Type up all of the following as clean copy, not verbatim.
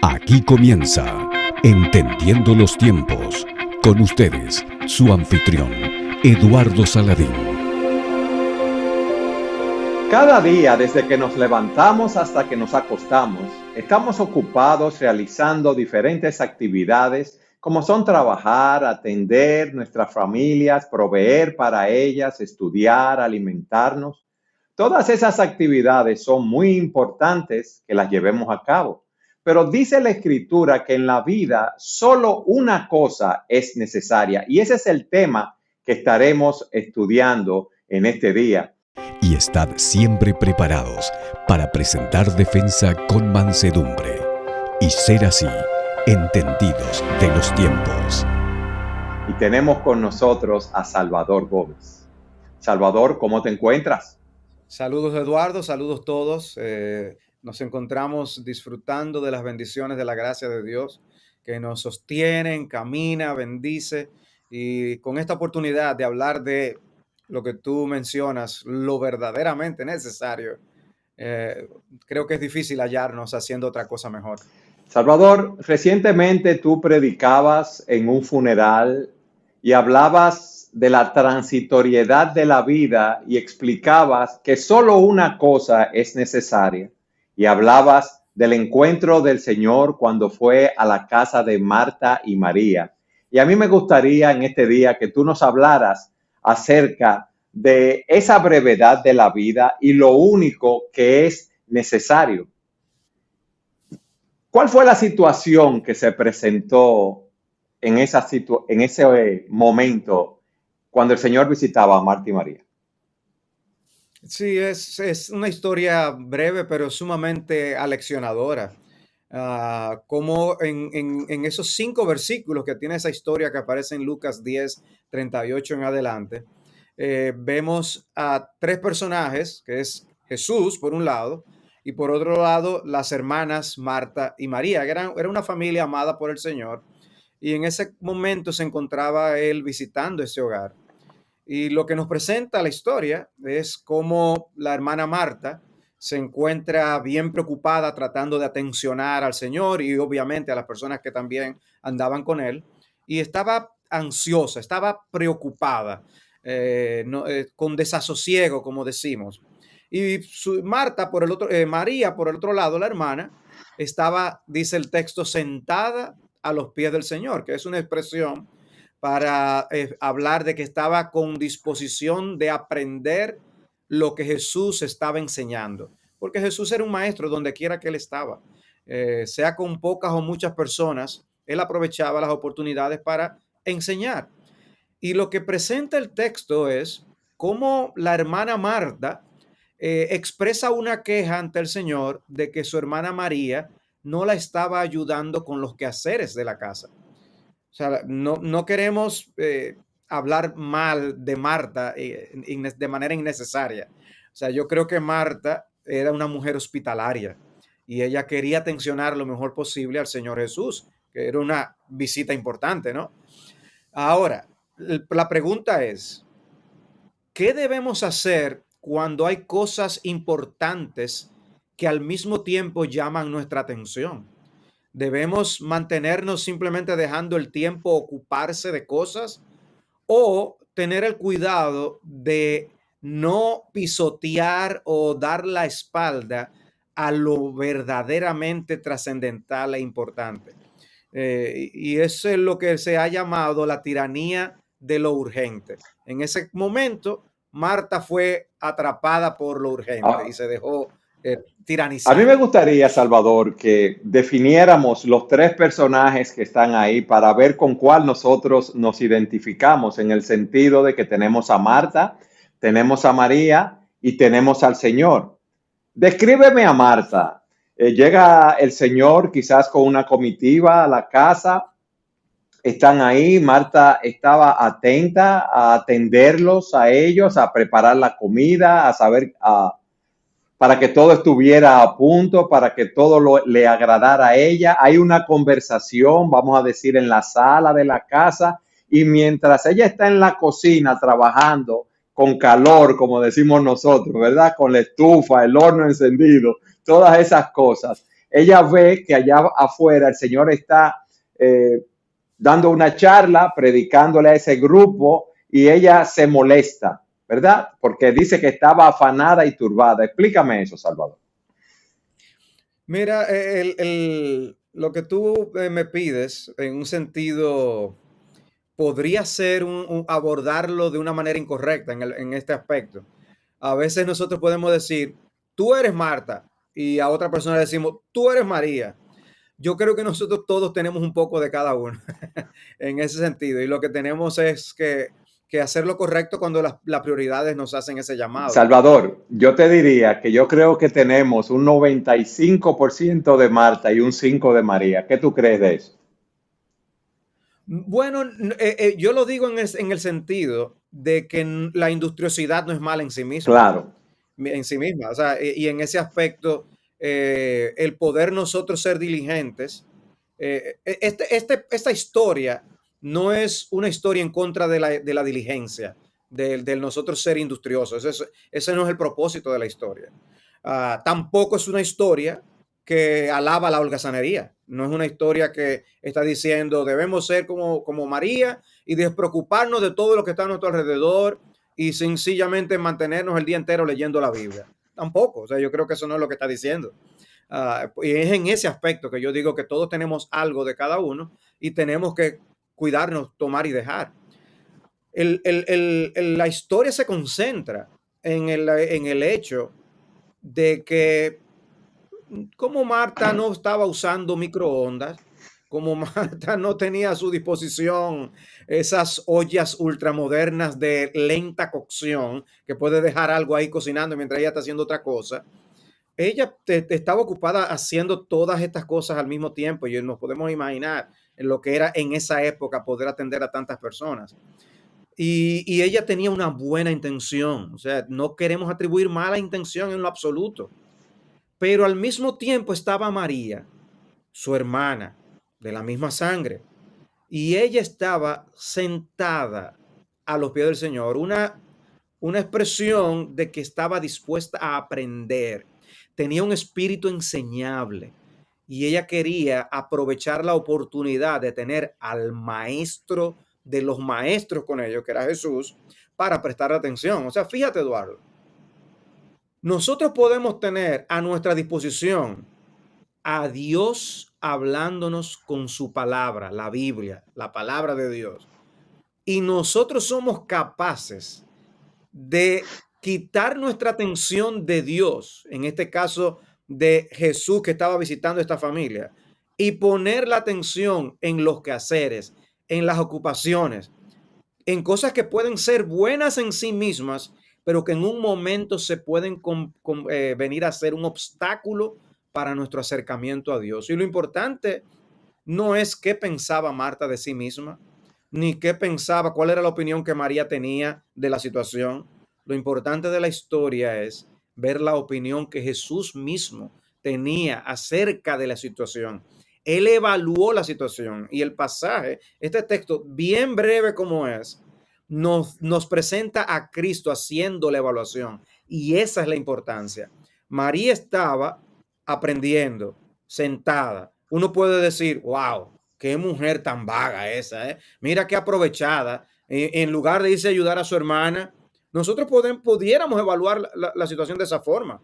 Aquí comienza Entendiendo los Tiempos. Con ustedes, su anfitrión, Eduardo Saladín. Cada día, desde que nos levantamos hasta que nos acostamos, estamos ocupados realizando diferentes actividades, como son trabajar, atender nuestras familias, proveer para ellas, estudiar, alimentarnos. Todas esas actividades son muy importantes que las llevemos a cabo. Pero dice la Escritura que en la vida solo una cosa es necesaria, y ese es el tema que estaremos estudiando en este día. Y estad siempre preparados para presentar defensa con mansedumbre y ser así entendidos de los tiempos. Y tenemos con nosotros a Salvador Gómez. Salvador, ¿cómo te encuentras? Saludos, Eduardo, saludos todos. Nos encontramos disfrutando de las bendiciones de la gracia de Dios que nos sostiene, encamina, bendice, y con esta oportunidad de hablar de lo que tú mencionas, lo verdaderamente necesario, creo que es difícil hallarnos haciendo otra cosa mejor. Salvador, recientemente tú predicabas en un funeral y hablabas de la transitoriedad de la vida y explicabas que solo una cosa es necesaria. Y hablabas del encuentro del Señor cuando fue a la casa de Marta y María. Y a mí me gustaría en este día que tú nos hablaras acerca de esa brevedad de la vida y lo único que es necesario. ¿Cuál fue la situación que se presentó en ese momento cuando el Señor visitaba a Marta y María? Sí, es una historia breve, pero sumamente aleccionadora. Como en esos 5 versículos que tiene esa historia que aparece en Lucas 10:38 en adelante, vemos a 3 personajes, que es Jesús por un lado, y por otro lado las hermanas Marta y María, que era una familia amada por el Señor, y en ese momento se encontraba él visitando ese hogar. Y lo que nos presenta la historia es cómo la hermana Marta se encuentra bien preocupada tratando de atencionar al Señor y obviamente a las personas que también andaban con él. Y estaba ansiosa, estaba preocupada, con desasosiego, como decimos. Y María, por el otro lado, la hermana, estaba, dice el texto, sentada a los pies del Señor, que es una expresión para hablar de que estaba con disposición de aprender lo que Jesús estaba enseñando, porque Jesús era un maestro donde quiera que él estaba, sea con pocas o muchas personas, él aprovechaba las oportunidades para enseñar. Y lo que presenta el texto es cómo la hermana Marta expresa una queja ante el Señor de que su hermana María no la estaba ayudando con los quehaceres de la casa. O sea, no queremos hablar mal de Marta de manera innecesaria. O sea, yo creo que Marta era una mujer hospitalaria y ella quería atencionar lo mejor posible al Señor Jesús, que era una visita importante, ¿no? Ahora, la pregunta es, ¿qué debemos hacer cuando hay cosas importantes que al mismo tiempo llaman nuestra atención? ¿Debemos mantenernos simplemente dejando el tiempo ocuparse de cosas o tener el cuidado de no pisotear o dar la espalda a lo verdaderamente trascendental e importante? Y eso es lo que se ha llamado la tiranía de lo urgente. En ese momento, Marta fue atrapada por lo urgente y se dejó A mí tiranizar. me gustaría, Salvador, que definiéramos los 3 personajes que están ahí para ver con cuál nosotros nos identificamos, en el sentido de que tenemos a Marta, tenemos a María y tenemos al Señor. Descríbeme a Marta. Llega el Señor quizás con una comitiva a la casa. Están ahí. Marta estaba atenta a atenderlos a ellos, a preparar la comida, a saber, para que todo estuviera a punto, para que todo le agradara a ella. Hay una conversación, vamos a decir, en la sala de la casa, y mientras ella está en la cocina trabajando con calor, como decimos nosotros, ¿verdad? Con la estufa, el horno encendido, todas esas cosas. ella ve que allá afuera el Señor está dando una charla, predicándole a ese grupo, y ella se molesta, ¿verdad? Porque dice que estaba afanada y turbada. Explícame eso, Salvador. Mira, lo que tú me pides en un sentido podría ser abordarlo de una manera incorrecta en este aspecto. A veces nosotros podemos decir, tú eres Marta, y a otra persona le decimos, tú eres María. Yo creo que nosotros todos tenemos un poco de cada uno en ese sentido, y lo que tenemos es que hacer lo correcto cuando las prioridades nos hacen ese llamado. Salvador, yo te diría que yo creo que tenemos un 95% de Marta y un 5% de María. ¿Qué tú crees de eso? Bueno, yo lo digo en el sentido de que la industriosidad no es mala en sí misma. Claro. En sí misma. O sea, y en ese aspecto, el poder nosotros ser diligentes, esta historia no es una historia en contra de la diligencia, del nosotros ser industriosos. Ese no es el propósito de la historia. Tampoco es una historia que alaba la holgazanería. No es una historia que está diciendo debemos ser como María y despreocuparnos de todo lo que está a nuestro alrededor y sencillamente mantenernos el día entero leyendo la Biblia. Tampoco, o sea, yo creo que eso no es lo que está diciendo. Y es en ese aspecto que yo digo que todos tenemos algo de cada uno y tenemos que cuidarnos, tomar y dejar. La historia se concentra en el hecho de que como Marta no estaba usando microondas, como Marta no tenía a su disposición esas ollas ultramodernas de lenta cocción que puede dejar algo ahí cocinando mientras ella está haciendo otra cosa, ella estaba ocupada haciendo todas estas cosas al mismo tiempo y nos podemos imaginar en lo que era en esa época poder atender a tantas personas. Y ella tenía una buena intención, o sea, no queremos atribuir mala intención en lo absoluto, pero al mismo tiempo estaba María, su hermana, de la misma sangre, y ella estaba sentada a los pies del Señor, una expresión de que estaba dispuesta a aprender, tenía un espíritu enseñable y ella quería aprovechar la oportunidad de tener al maestro de los maestros con ellos, que era Jesús, para prestar atención. O sea, fíjate, Eduardo, nosotros podemos tener a nuestra disposición a Dios hablándonos con su palabra, la Biblia, la palabra de Dios. Y nosotros somos capaces de quitar nuestra atención de Dios, en este caso de Jesús que estaba visitando esta familia, y poner la atención en los quehaceres, en las ocupaciones, en cosas que pueden ser buenas en sí mismas, pero que en un momento se pueden venir a ser un obstáculo para nuestro acercamiento a Dios. Y lo importante no es qué pensaba Marta de sí misma, ni qué pensaba, cuál era la opinión que María tenía de la situación. Lo importante de la historia es ver la opinión que Jesús mismo tenía acerca de la situación. Él evaluó la situación y el pasaje, este texto bien breve como es, nos presenta a Cristo haciendo la evaluación. Y esa es la importancia. María estaba aprendiendo, sentada. Uno puede decir, wow, qué mujer tan vaga esa, ¿eh? Mira qué aprovechada. En lugar de irse a ayudar a su hermana, nosotros pudiéramos evaluar la situación de esa forma.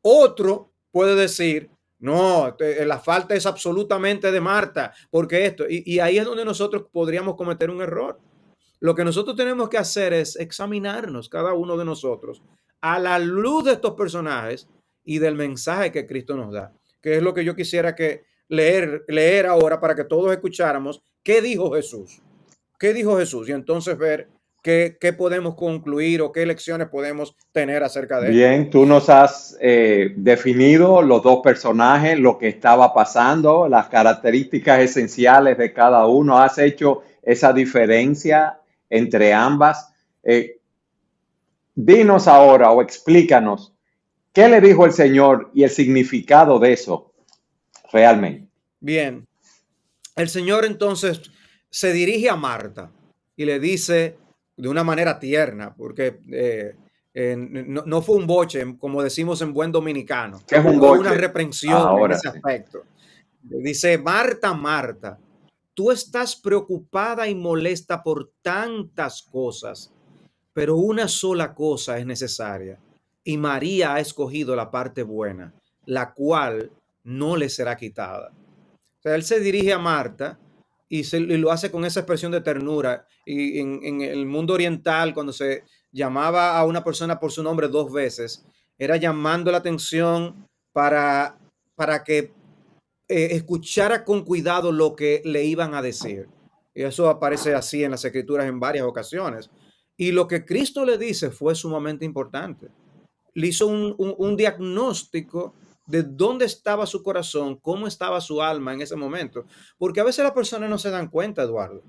Otro puede decir, no, la falta es absolutamente de Marta, porque esto, y ahí es donde nosotros podríamos cometer un error. Lo que nosotros tenemos que hacer es examinarnos, cada uno de nosotros, a la luz de estos personajes y del mensaje que Cristo nos da, que es lo que yo quisiera que leer ahora para que todos escucháramos qué dijo Jesús. ¿Qué dijo Jesús? Y entonces ver qué podemos concluir o qué lecciones podemos tener acerca de esto. Bien, tú nos has definido los dos personajes, lo que estaba pasando, las características esenciales de cada uno. Has hecho esa diferencia entre ambas. Dinos ahora o explícanos qué le dijo el Señor y el significado de eso realmente. Bien, el Señor entonces se dirige a Marta y le dice de una manera tierna, porque No fue un boche, como decimos en buen dominicano. ¿Qué es un No fue una boche? reprensión en Ahora ese sí. aspecto. Dice, Marta, Marta, tú estás preocupada y molesta por tantas cosas, pero una sola cosa es necesaria. Y María ha escogido la parte buena, la cual no le será quitada. O sea, él se dirige a Marta y lo hace con esa expresión de ternura. Y en el mundo oriental, cuando se llamaba a una persona por su nombre 2 veces, era llamando la atención para que escuchara con cuidado lo que le iban a decir. Y eso aparece así en las escrituras en varias ocasiones. Y lo que Cristo le dice fue sumamente importante. Le hizo un diagnóstico de dónde estaba su corazón, cómo estaba su alma en ese momento. Porque a veces las personas no se dan cuenta, Eduardo.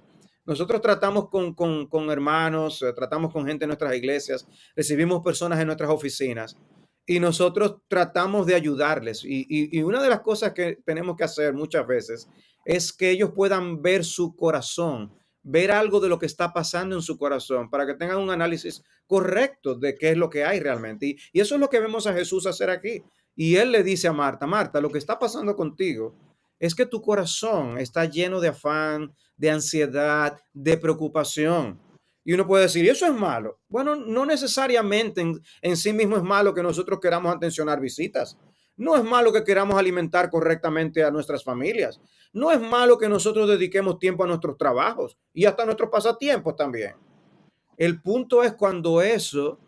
Nosotros tratamos con hermanos, tratamos con gente en nuestras iglesias, recibimos personas en nuestras oficinas y nosotros tratamos de ayudarles. Y una de las cosas que tenemos que hacer muchas veces es que ellos puedan ver su corazón, ver algo de lo que está pasando en su corazón, para que tengan un análisis correcto de qué es lo que hay realmente. Y eso es lo que vemos a Jesús hacer aquí. Y él le dice a Marta, Marta, lo que está pasando contigo es que tu corazón está lleno de afán, de ansiedad, de preocupación. Y uno puede decir, ¿y eso es malo? Bueno, no necesariamente en sí mismo es malo que nosotros queramos atencionar visitas. No es malo que queramos alimentar correctamente a nuestras familias. No es malo que nosotros dediquemos tiempo a nuestros trabajos y hasta a nuestros pasatiempos también. El punto es cuando eso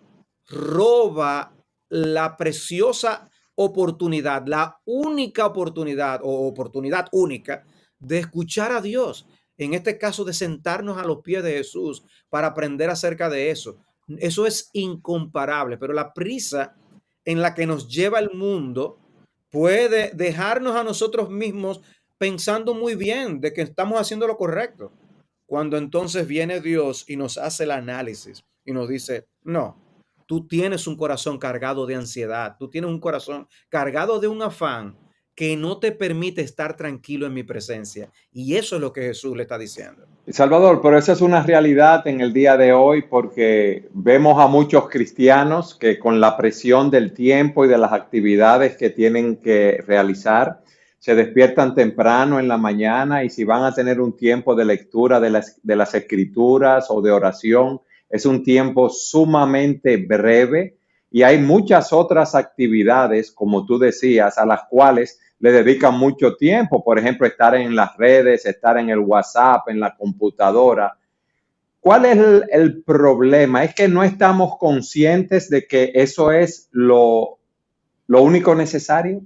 roba la preciosa oportunidad, la única oportunidad o oportunidad única de escuchar a Dios. En este caso, de sentarnos a los pies de Jesús para aprender acerca de eso. Eso es incomparable, pero la prisa en la que nos lleva el mundo puede dejarnos a nosotros mismos pensando muy bien de que estamos haciendo lo correcto. Cuando entonces viene Dios y nos hace el análisis y nos dice, no, tú tienes un corazón cargado de ansiedad, tú tienes un corazón cargado de un afán que no te permite estar tranquilo en mi presencia. Y eso es lo que Jesús le está diciendo. Salvador, pero esa es una realidad en el día de hoy porque vemos a muchos cristianos que con la presión del tiempo y de las actividades que tienen que realizar, se despiertan temprano en la mañana y si van a tener un tiempo de lectura de las escrituras o de oración, es un tiempo sumamente breve y hay muchas otras actividades, como tú decías, a las cuales le dedican mucho tiempo, por ejemplo, estar en las redes, estar en el WhatsApp, en la computadora. ¿Cuál es el problema? Es que no estamos conscientes de que eso es lo único necesario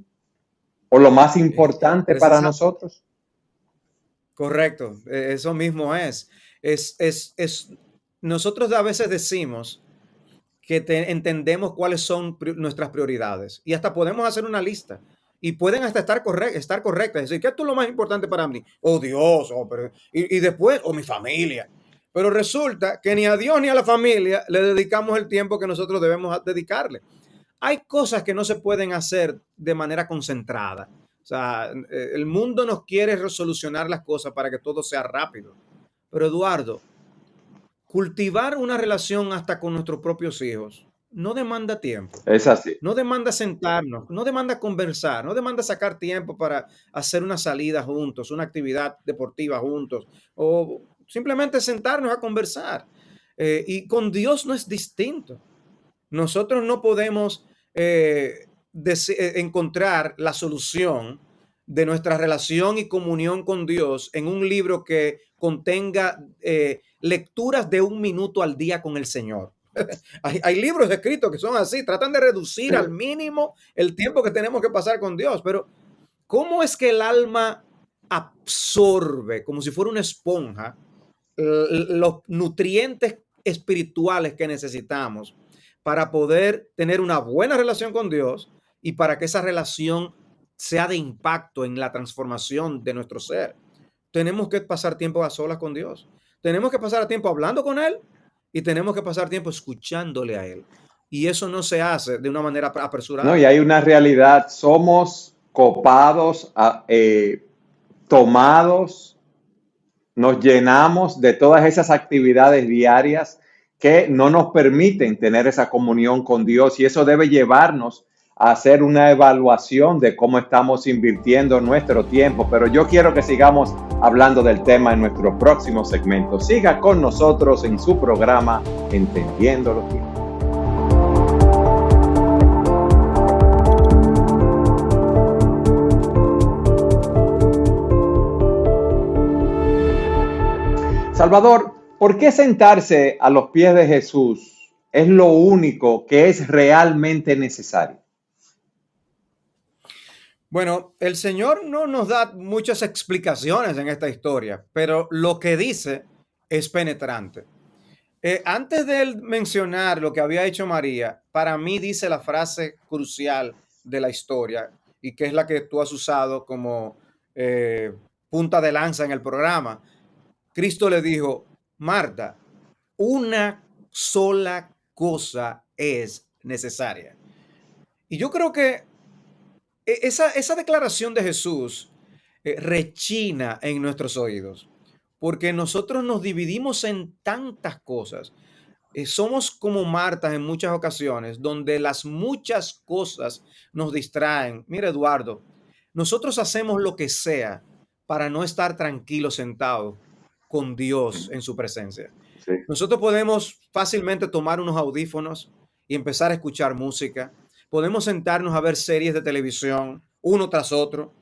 o lo más importante para nosotros. Correcto, eso mismo es. Nosotros a veces decimos que entendemos cuáles son nuestras prioridades y hasta podemos hacer una lista y pueden hasta estar correctas. Es decir, ¿qué es lo más importante para mí? Oh Dios, y después, mi familia. Pero resulta que ni a Dios ni a la familia le dedicamos el tiempo que nosotros debemos dedicarle. Hay cosas que no se pueden hacer de manera concentrada. O sea, el mundo nos quiere resolucionar las cosas para que todo sea rápido. Pero Eduardo, cultivar una relación hasta con nuestros propios hijos no demanda tiempo, Es así. no demanda sentarnos, no demanda conversar, no demanda sacar tiempo para hacer una salida juntos, una actividad deportiva juntos o simplemente sentarnos a conversar. Y con Dios no es distinto. Nosotros no podemos encontrar la solución de nuestra relación y comunión con Dios en un libro que contenga lecturas de 1 minuto al día con el Señor. Hay libros escritos que son así, tratan de reducir al mínimo el tiempo que tenemos que pasar con Dios, pero ¿cómo es que el alma absorbe, como si fuera una esponja, los nutrientes espirituales que necesitamos para poder tener una buena relación con Dios y para que esa relación sea de impacto en la transformación de nuestro ser? Tenemos que pasar tiempo a solas con Dios. Tenemos que pasar tiempo hablando con Él y tenemos que pasar tiempo escuchándole a Él. Y eso no se hace de una manera apresurada. No, y hay una realidad, somos copados, tomados, nos llenamos de todas esas actividades diarias que no nos permiten tener esa comunión con Dios, y eso debe llevarnos a hacer una evaluación de cómo estamos invirtiendo nuestro tiempo. Pero yo quiero que sigamos hablando del tema en nuestro próximo segmento. Siga con nosotros en su programa Entendiendo los Tiempos. Salvador, ¿por qué sentarse a los pies de Jesús es lo único que es realmente necesario? Bueno, el Señor no nos da muchas explicaciones en esta historia, pero lo que dice es penetrante. Antes de él mencionar lo que había hecho María, para mí dice la frase crucial de la historia y que es la que tú has usado como eh, punta de lanza en el programa. Cristo le dijo, Marta, una sola cosa es necesaria. Y yo creo que esa declaración de Jesús rechina en nuestros oídos, porque nosotros nos dividimos en tantas cosas. Somos como Marta en muchas ocasiones, donde las muchas cosas nos distraen. Mira, Eduardo, nosotros hacemos lo que sea para no estar tranquilos sentados con Dios en su presencia. Sí. Nosotros podemos fácilmente tomar unos audífonos y empezar a escuchar música. Podemos sentarnos a ver series de televisión uno tras otro.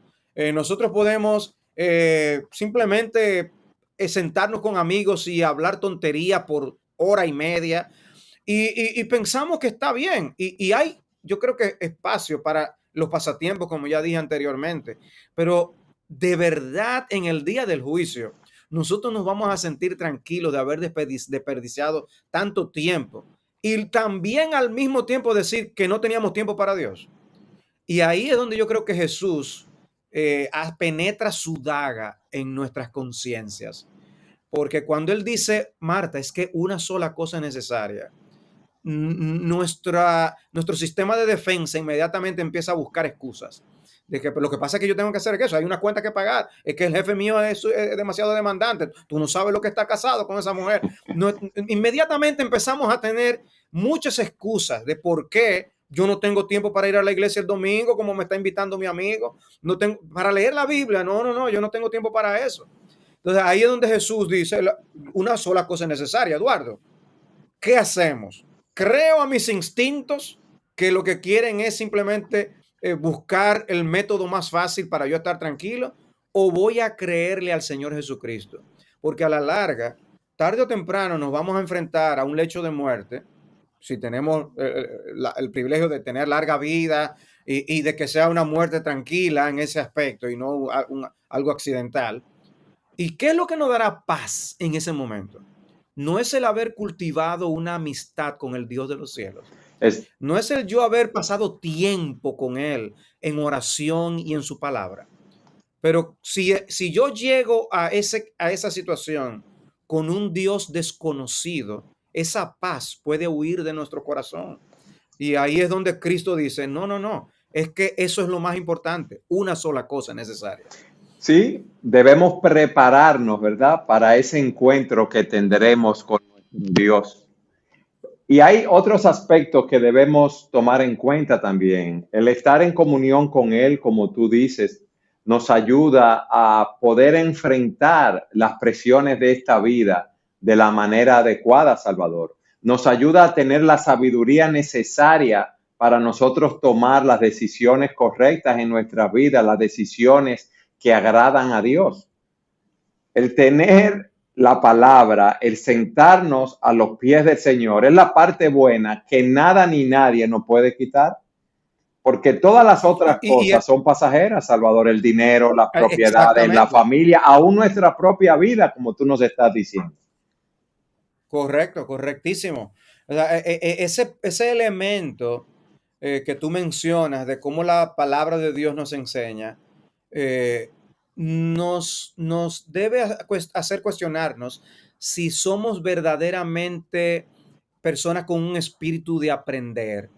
Nosotros podemos simplemente sentarnos con amigos y hablar tontería por hora y media y pensamos que está bien. Y hay, yo creo que espacio para los pasatiempos, como ya dije anteriormente, pero de verdad en el día del juicio, nosotros nos vamos a sentir tranquilos de haber desperdiciado tanto tiempo y también al mismo tiempo decir que no teníamos tiempo para Dios. Y ahí es donde yo creo que Jesús penetra su daga en nuestras conciencias. Porque cuando Él dice, Marta, es que una sola cosa es necesaria, nuestro sistema de defensa inmediatamente empieza a buscar excusas. De que lo que pasa es que yo tengo que hacer eso, hay una cuenta que pagar, es que el jefe mío es demasiado demandante, tú no sabes lo que está casado con esa mujer. No, inmediatamente empezamos a tener muchas excusas de por qué yo no tengo tiempo para ir a la iglesia el domingo, como me está invitando mi amigo, no tengo para leer la Biblia, no, yo no tengo tiempo para eso. Entonces ahí es donde Jesús dice, una sola cosa es necesaria, Eduardo. ¿Qué hacemos? Creo a mis instintos que lo que quieren es simplemente buscar el método más fácil para yo estar tranquilo, o voy a creerle al Señor Jesucristo, porque a la larga, tarde o temprano, nos vamos a enfrentar a un lecho de muerte si tenemos el privilegio de tener larga vida y de que sea una muerte tranquila en ese aspecto y no algo accidental. ¿Y qué es lo que nos dará paz en ese momento? No es el haber cultivado una amistad con el Dios de los cielos. Es, No es el yo haber pasado tiempo con Él en oración y en su palabra. Pero si yo llego a esa situación con un Dios desconocido, esa paz puede huir de nuestro corazón. Y ahí es donde Cristo dice, no, es que eso es lo más importante, una sola cosa necesaria. sí, debemos prepararnos, ¿verdad?, para ese encuentro que tendremos con Dios. Y hay otros aspectos que debemos tomar en cuenta también. El estar en comunión con Él, como tú dices, nos ayuda a poder enfrentar las presiones de esta vida de la manera adecuada, Salvador. Nos ayuda a tener la sabiduría necesaria para nosotros tomar las decisiones correctas en nuestra vida, las decisiones que agradan a Dios. El tener la palabra, el sentarnos a los pies del Señor, es la parte buena que nada ni nadie nos puede quitar, porque todas las otras cosas son pasajeras, Salvador, el dinero, las propiedades, la familia, aún nuestra propia vida, como tú nos estás diciendo. Correcto, correctísimo. O sea, ese elemento que tú mencionas de cómo la palabra de Dios nos enseña, nos debe hacer cuestionarnos si somos verdaderamente personas con un espíritu de aprender,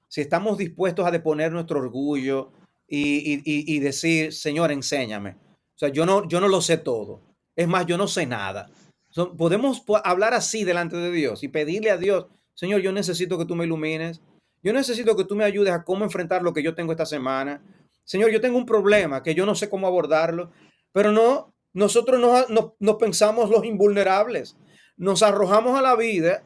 si estamos dispuestos a deponer nuestro orgullo y decir, Señor, enséñame. O sea, yo no lo sé todo. Es más, yo no sé nada. O Podemos hablar así delante de Dios y pedirle a Dios, Señor, yo necesito que tú me ilumines. Yo necesito que tú me ayudes a cómo enfrentar lo que yo tengo esta semana. Señor, yo tengo un problema que yo no sé cómo abordarlo, pero no, nosotros nos pensamos los invulnerables. Nos arrojamos a la vida.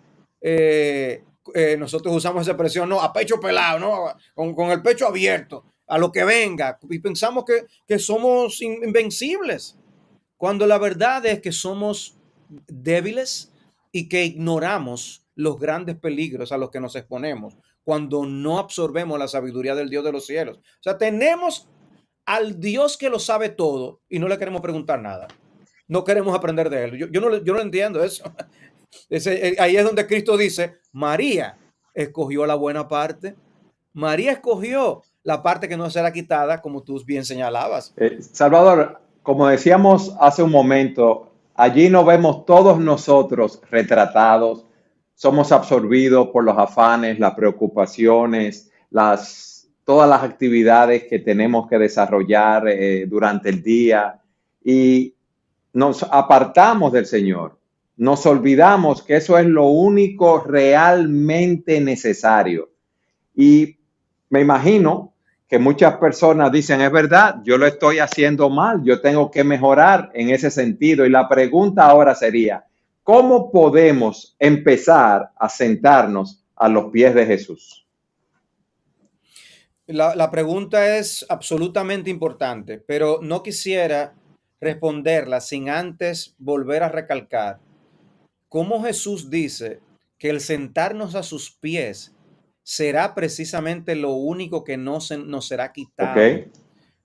Nosotros usamos esa expresión, no, a pecho pelado, ¿no? Con el pecho abierto, a lo que venga. Y pensamos que somos invencibles, cuando la verdad es que somos débiles y que ignoramos los grandes peligros a los que nos exponemos cuando no absorbemos la sabiduría del Dios de los cielos. O sea, tenemos al Dios que lo sabe todo y no le queremos preguntar nada. No queremos aprender de él. Yo no entiendo eso. Ahí es donde Cristo dice, María escogió la buena parte. María escogió la parte que no será quitada, como tú bien señalabas. Salvador, como decíamos hace un momento, allí nos vemos todos nosotros retratados, somos absorbidos por los afanes, las preocupaciones, todas las actividades que tenemos que desarrollar durante el día y nos apartamos del Señor. Nos olvidamos que eso es lo único realmente necesario. Y me imagino que muchas personas dicen, es verdad, yo lo estoy haciendo mal, yo tengo que mejorar en ese sentido. Y la pregunta ahora sería, ¿cómo podemos empezar a sentarnos a los pies de Jesús? La pregunta es absolutamente importante, pero no quisiera responderla sin antes volver a recalcar cómo Jesús dice que el sentarnos a sus pies será precisamente lo único que nos será quitado. ¿Ok?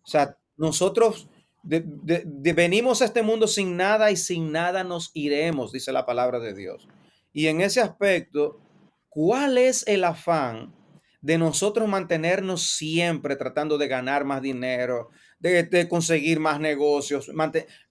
O sea, nosotros venimos a este mundo sin nada y sin nada nos iremos, dice la palabra de Dios. Y en ese aspecto, ¿cuál es el afán de nosotros mantenernos siempre tratando de ganar más dinero, de conseguir más negocios?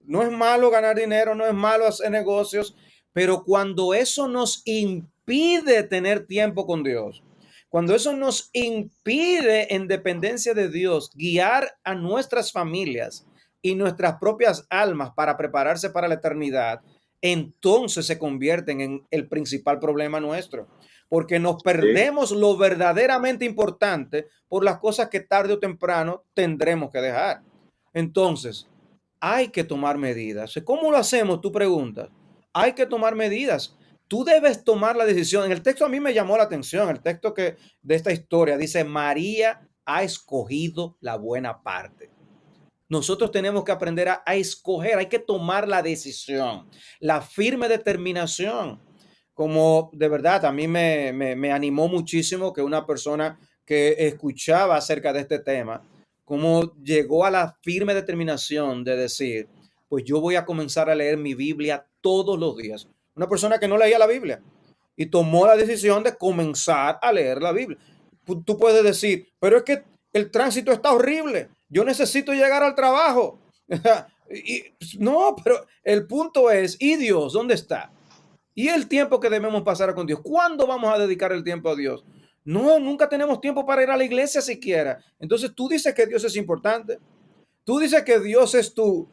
No es malo ganar dinero, no es malo hacer negocios, pero cuando eso nos impide tener tiempo con Dios, cuando eso nos impide, en dependencia de Dios, guiar a nuestras familias y nuestras propias almas para prepararse para la eternidad, entonces se convierten en el principal problema nuestro, porque nos Sí. perdemos lo verdaderamente importante por las cosas que tarde o temprano tendremos que dejar. Entonces, hay que tomar medidas. ¿Cómo lo hacemos? Tú preguntas. Hay que tomar medidas. Tú debes tomar la decisión. En el texto a mí me llamó la atención, el texto de esta historia dice, María ha escogido la buena parte. Nosotros tenemos que aprender a escoger, hay que tomar la decisión, la firme determinación. Como de verdad, a mí me animó muchísimo que una persona que escuchaba acerca de este tema, como llegó a la firme determinación de decir, pues yo voy a comenzar a leer mi Biblia todos los días. Una persona que no leía la Biblia y tomó la decisión de comenzar a leer la Biblia. Tú puedes decir, pero es que el tránsito está horrible, yo necesito llegar al trabajo. No, pero el punto es, ¿y Dios dónde está? ¿Y el tiempo que debemos pasar con Dios? ¿Cuándo vamos a dedicar el tiempo a Dios? No, nunca tenemos tiempo para ir a la iglesia siquiera. Entonces tú dices que Dios es importante. Tú dices que Dios es tu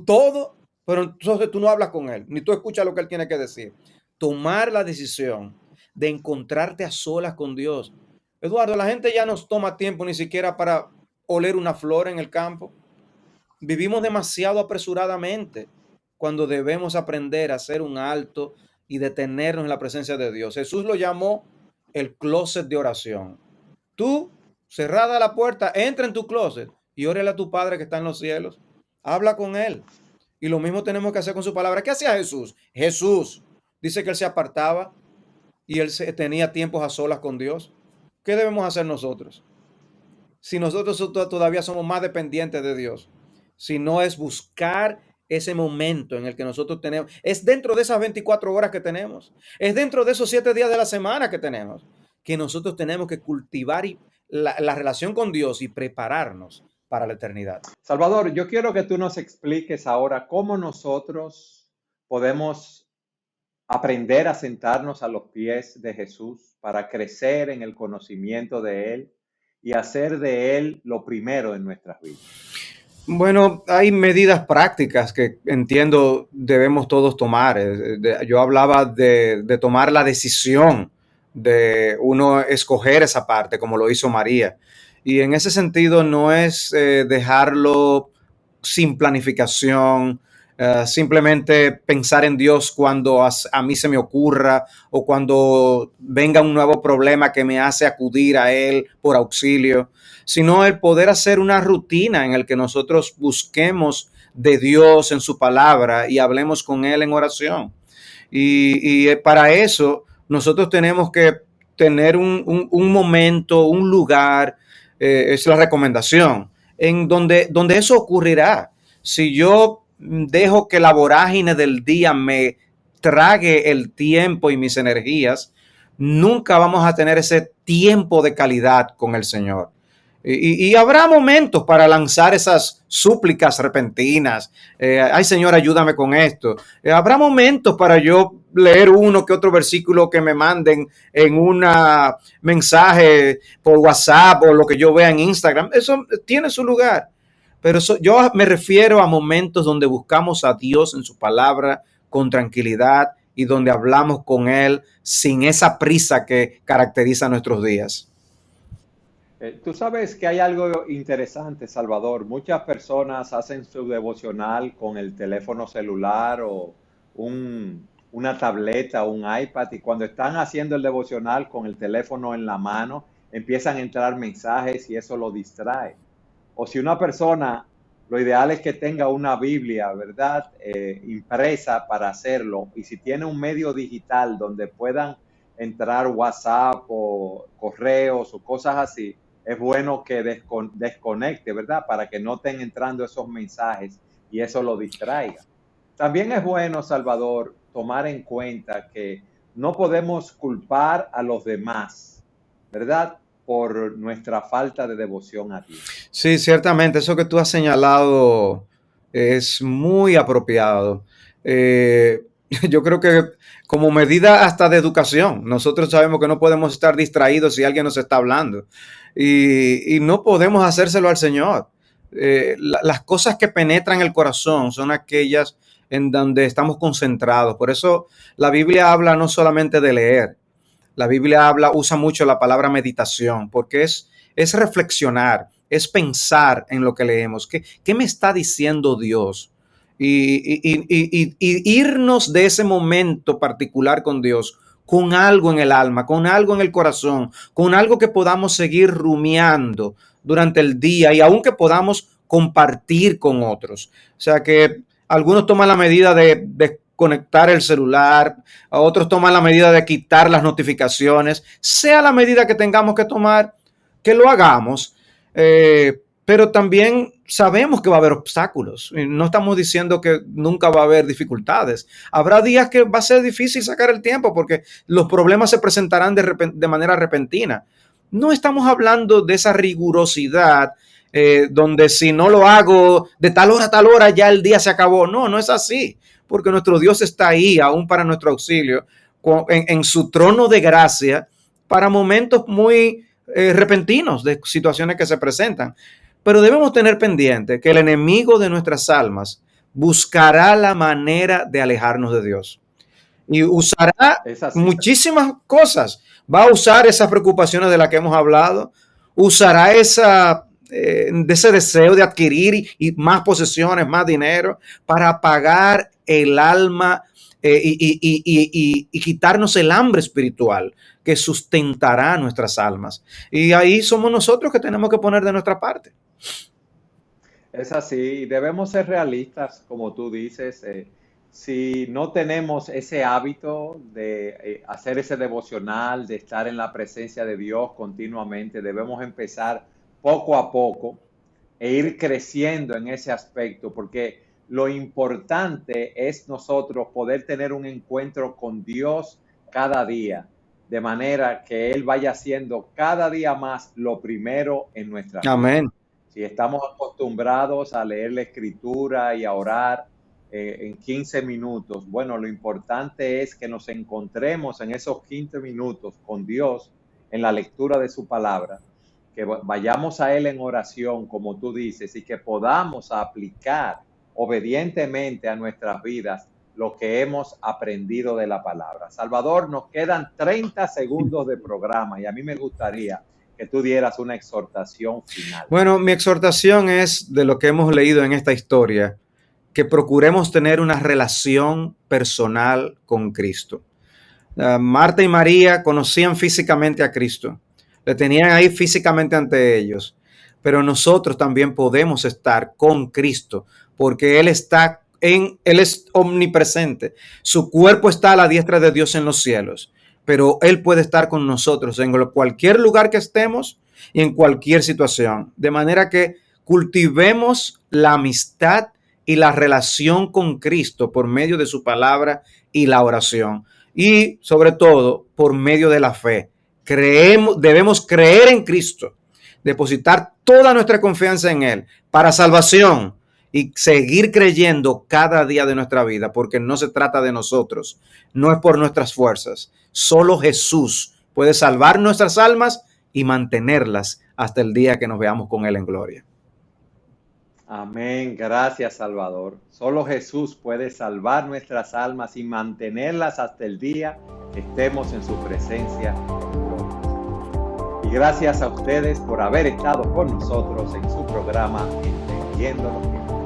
todo, pero entonces tú no hablas con Él, ni tú escuchas lo que Él tiene que decir. Tomar la decisión de encontrarte a solas con Dios. Eduardo, la gente ya no toma tiempo ni siquiera para oler una flor en el campo. Vivimos demasiado apresuradamente cuando debemos aprender a hacer un alto y detenernos en la presencia de Dios. Jesús lo llamó el closet de oración. Tú, cerrada la puerta, entra en tu closet y órale a tu Padre que está en los cielos. Habla con Él. Y lo mismo tenemos que hacer con su palabra. ¿Qué hacía Jesús? Jesús dice que Él se apartaba y Él tenía tiempos a solas con Dios. ¿Qué debemos hacer nosotros? Si nosotros todavía somos más dependientes de Dios, si no es buscar ese momento en el que nosotros tenemos, es dentro de esas 24 horas que tenemos, es dentro de esos 7 días de la semana que tenemos, que nosotros tenemos que cultivar la relación con Dios y prepararnos para la eternidad. Salvador, yo quiero que tú nos expliques ahora cómo nosotros podemos aprender a sentarnos a los pies de Jesús para crecer en el conocimiento de Él y hacer de Él lo primero en nuestras vidas. Bueno, hay medidas prácticas que entiendo debemos todos tomar. Yo hablaba de tomar la decisión de uno escoger esa parte, como lo hizo María. Y en ese sentido no es dejarlo sin planificación, simplemente pensar en Dios cuando a mí se me ocurra o cuando venga un nuevo problema que me hace acudir a Él por auxilio, sino el poder hacer una rutina en el que nosotros busquemos de Dios en su palabra y hablemos con Él en oración. Y para eso nosotros tenemos que tener un momento, un lugar, es la recomendación, en donde eso ocurrirá. Si yo dejo que la vorágine del día me trague el tiempo y mis energías, nunca vamos a tener ese tiempo de calidad con el Señor. Y habrá momentos para lanzar esas súplicas repentinas. Ay, Señor, ayúdame con esto. Habrá momentos para yo leer uno que otro versículo que me manden en un mensaje por WhatsApp o lo que yo vea en Instagram. Eso tiene su lugar. Pero yo me refiero a momentos donde buscamos a Dios en su palabra con tranquilidad y donde hablamos con Él sin esa prisa que caracteriza nuestros días. Tú sabes que hay algo interesante, Salvador. Muchas personas hacen su devocional con el teléfono celular o una tableta o un iPad y cuando están haciendo el devocional con el teléfono en la mano, empiezan a entrar mensajes y eso lo distrae. O si una persona, lo ideal es que tenga una Biblia, ¿verdad? Impresa para hacerlo. Y si tiene un medio digital donde puedan entrar WhatsApp o correos o cosas así, es bueno que desconecte, ¿verdad? Para que no estén entrando esos mensajes y eso lo distraiga. También es bueno, Salvador, tomar en cuenta que no podemos culpar a los demás, ¿verdad? Por nuestra falta de devoción a Dios. Sí, ciertamente, eso que tú has señalado es muy apropiado. Eh, yo creo que como medida hasta de educación, nosotros sabemos que no podemos estar distraídos si alguien nos está hablando y no podemos hacérselo al Señor. Las cosas que penetran el corazón son aquellas en donde estamos concentrados. Por eso la Biblia habla no solamente de leer, la Biblia usa mucho la palabra meditación, porque es reflexionar, es pensar en lo que leemos. ¿Qué me está diciendo Dios? Y irnos de ese momento particular con Dios con algo en el alma, con algo en el corazón, con algo que podamos seguir rumiando durante el día y aún que podamos compartir con otros. O sea que algunos toman la medida de conectar el celular, a otros toman la medida de quitar las notificaciones, sea la medida que tengamos que tomar, que lo hagamos, pero también sabemos que va a haber obstáculos. No estamos diciendo que nunca va a haber dificultades. Habrá días que va a ser difícil sacar el tiempo porque los problemas se presentarán de manera repentina. No estamos hablando de esa rigurosidad donde si no lo hago de tal hora a tal hora ya el día se acabó. No, no es así, porque nuestro Dios está ahí aún para nuestro auxilio, en su trono de gracia para momentos muy repentinos de situaciones que se presentan. Pero debemos tener pendiente que el enemigo de nuestras almas buscará la manera de alejarnos de Dios y usará Es así. muchísimas cosas. Va a usar esas preocupaciones de las que hemos hablado, usará de ese deseo de adquirir más posesiones, más dinero, para apagar el alma y quitarnos el hambre espiritual que sustentará nuestras almas. Y ahí somos nosotros que tenemos que poner de nuestra parte. Es así, debemos ser realistas, como tú dices. Si no tenemos ese hábito de hacer ese devocional, de estar en la presencia de Dios continuamente, debemos empezar poco a poco e ir creciendo en ese aspecto, porque lo importante es nosotros poder tener un encuentro con Dios cada día, de manera que Él vaya siendo cada día más lo primero en nuestras vidas. Amén. Si estamos acostumbrados a leer la escritura y a orar en 15 minutos, bueno, lo importante es que nos encontremos en esos 15 minutos con Dios en la lectura de su palabra que vayamos a Él en oración, como tú dices, y que podamos aplicar obedientemente a nuestras vidas lo que hemos aprendido de la palabra. Salvador, nos quedan 30 segundos de programa y a mí me gustaría que tú dieras una exhortación final. Bueno, mi exhortación es de lo que hemos leído en esta historia, que procuremos tener una relación personal con Cristo. Marta y María conocían físicamente a Cristo, le tenían ahí físicamente ante ellos, pero nosotros también podemos estar con Cristo porque Él es omnipresente. Su cuerpo está a la diestra de Dios en los cielos, pero Él puede estar con nosotros en cualquier lugar que estemos y en cualquier situación. De manera que cultivemos la amistad y la relación con Cristo por medio de su palabra y la oración. Y sobre todo por medio de la fe. Debemos creer en Cristo, depositar toda nuestra confianza en Él para salvación y seguir creyendo cada día de nuestra vida, porque no se trata de nosotros, no es por nuestras fuerzas. Solo Jesús puede salvar nuestras almas y mantenerlas hasta el día que nos veamos con Él en gloria. Amén. Gracias, Salvador. Solo Jesús puede salvar nuestras almas y mantenerlas hasta el día que estemos en su presencia. Y gracias a ustedes por haber estado con nosotros en su programa Entendiendo los Tiempos.